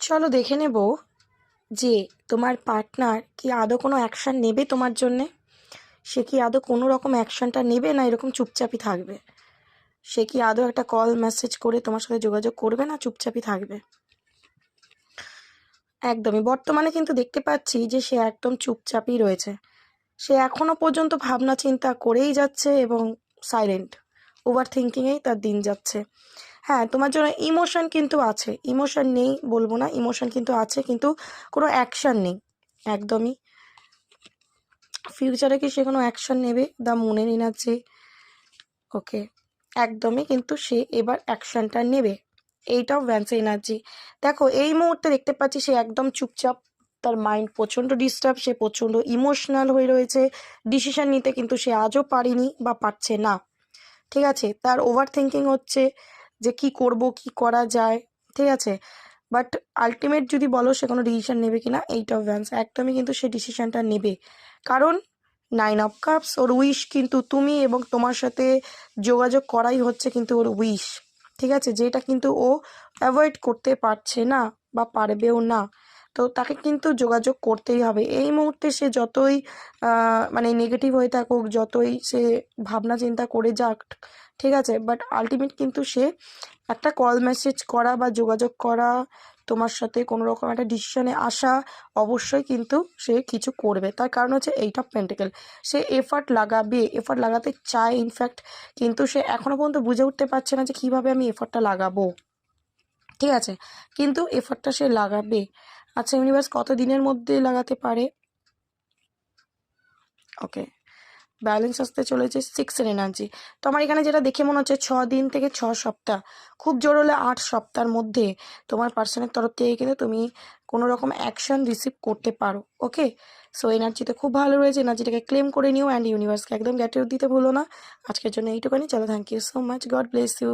চলো দেখে নেব যে তোমার পার্টনার কি আদৌ কোনো অ্যাকশান নেবে তোমার জন্যে। সে কি আদৌ কোনো রকম অ্যাকশানটা নেবে, না এরকম চুপচাপই থাকবে? সে কি আদৌ একটা কল মেসেজ করে তোমার সাথে যোগাযোগ করবে, না চুপচাপই থাকবে? একদমই বর্তমানে কিন্তু দেখতে পাচ্ছি যে সে একদম চুপচাপই রয়েছে। সে এখনো পর্যন্ত ভাবনা চিন্তা করেই যাচ্ছে এবং সাইলেন্ট ওভার থিঙ্কিংয়েই তার দিন যাচ্ছে। হ্যাঁ, তোমার জন্য ইমোশন কিন্তু আছে, ইমোশন নেই বলবো না, ইমোশন কিন্তু আছে, কিন্তু কোনো অ্যাকশান নেই একদমই। ফিউচারে কি সে কোনো অ্যাকশন নেবে? দা মুনের এনার্জি। ওকে, একদমই কিন্তু সে এবার অ্যাকশনটা নেবে, এইটাও ভ্যান্স এনার্জি। দেখো এই মুহূর্তে দেখতে পাচ্ছি সে একদম চুপচাপ, তার মাইন্ড প্রচণ্ড ডিস্টার্ব, সে প্রচণ্ড ইমোশনাল হয়ে রয়েছে। ডিসিশন নিতে কিন্তু সে আজও পারেনি বা পারছে না। ঠিক আছে, তার ওভার থিঙ্কিং হচ্ছে যে কি করব, কি করা যায়। ঠিক আছে, বাট আলটিমেট যদি বলো সে কোনো ডিসিশন নেবে কিনা, এইট অফ ভ্যান্স একদমই কিন্তু সে ডিসিশনটা নেবে। কারণ 9 অফ কাপস ওর উইশ কিন্তু তুমি, এবং তোমার সাথে যোগাযোগ করাই হচ্ছে কিন্তু ওর উইশ। ঠিক আছে, যেটা কিন্তু ও অ্যাভয়েড করতে পারছে না বা পারবেও না। তো তাকে কিন্তু যোগাযোগ করতেই হবে এই মুহূর্তে। সে যতই মানে নেগেটিভ হয়ে থাকুক, যতই সে ভাবনা চিন্তা করে যাক, ঠিক আছে, বাট আলটিমেট কিন্তু সে একটা কল মেসেজ করা বা যোগাযোগ করা, তোমার সাথে কোনো রকম একটা ডিসিশনে আসা, অবশ্যই কিন্তু সে কিছু করবে। তার কারণ হচ্ছে eight of pentacle. Say effort লাগাবে, এফার্ট লাগাতে চায় ইনফ্যাক্ট, কিন্তু সে এখনও পর্যন্ত বুঝে উঠতে পারছে না যে কীভাবে আমি এফার্টটা লাগাবো। ঠিক আছে, কিন্তু এফার্টটা সে লাগাবে। আচ্ছা, ইউনিভার্স কত দিনের মধ্যে লাগাতে পারে? ওকে, ব্যালেন্স আসতে চলেছে 6 এনার্জি। তো আমার এখানে যেটা দেখে মনে হচ্ছে 6 দিন থেকে 6 সপ্তাহ, খুব জোর হলে 8 সপ্তাহের মধ্যে তোমার পার্সনের তরফ থেকে কিন্তু তুমি কোনো রকম অ্যাকশন রিসিভ করতে পারো। ওকে, সো এনার্জিতে খুব ভালো রয়েছে, এনার্জিটাকে ক্লেম করে নিও অ্যান্ড ইউনিভার্সকে একদম গ্র্যাটিটিউড দিতে ভুলো না। আজকের জন্য এইটুখানি, চলো, thank you so much, god bless you.